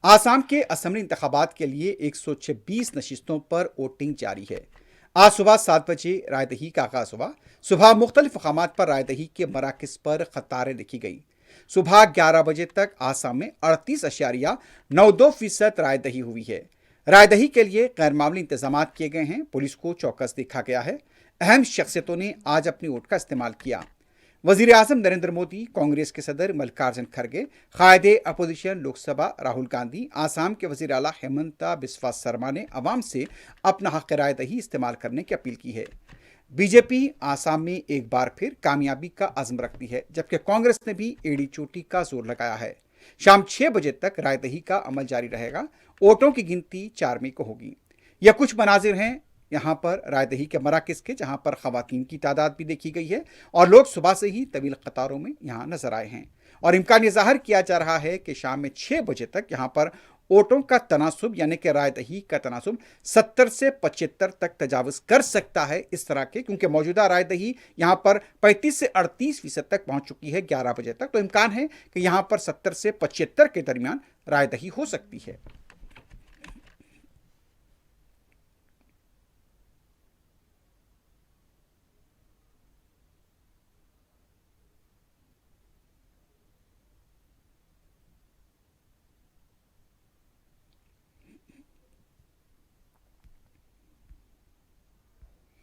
आसाम के असम्बली इंतखाबात के लिए 126 नशिस्तों पर वोटिंग जारी है। आज सुबह 7 बजे रायदही का आगाज हुआ। सुबह मुख्तलिफ मकामात पर रायदही के मराकज पर कतारें देखी गई। सुबह 11 बजे तक आसाम में 38.92% रायदही हुई है। रायदही के लिए गैर मामूली इंतजाम किए गए हैं। पुलिस को चौकस देखा गया है। अहम शख्सियतों ने आज अपनी वोट का इस्तेमाल किया। वजीर आजम नरेंद्र मोदी, कांग्रेस के सदर मल्लिकार्जुन खड़गे, कायदे अपोजिशन लोकसभा राहुल गांधी, आसाम के वजीर आला हेमंता बिस्वा शर्मा ने अवाम से अपना हक राय दही इस्तेमाल करने की अपील की है। बीजेपी आसाम में एक बार फिर कामयाबी का अज़्म रखती है, जबकि कांग्रेस ने भी एड़ी चोटी का जोर लगाया है। शाम 6 बजे तक रायदही का अमल जारी रहेगा। वोटों की गिनती 4 मई को होगी। यह कुछ मनाजिर हैं यहाँ पर रायदही के मराकज के, जहाँ पर खवातीन की तादाद भी देखी गई है और लोग सुबह से ही तवील कतारों में यहाँ नजर आए हैं। और इम्कान ये ज़ाहिर किया जा रहा है कि शाम में 6 बजे तक यहाँ पर वोटों का तनासुब यानी कि रायदही का तनासुब 70 से 75 तक तजावज़ कर सकता है इस तरह के, क्योंकि मौजूदा रायदही यहाँ पर 35 से 38% तक पहुँच चुकी है 11 बजे तक। तो इम्कान है कि यहाँ पर 70 से 75 के दरमियान रायदही हो सकती है।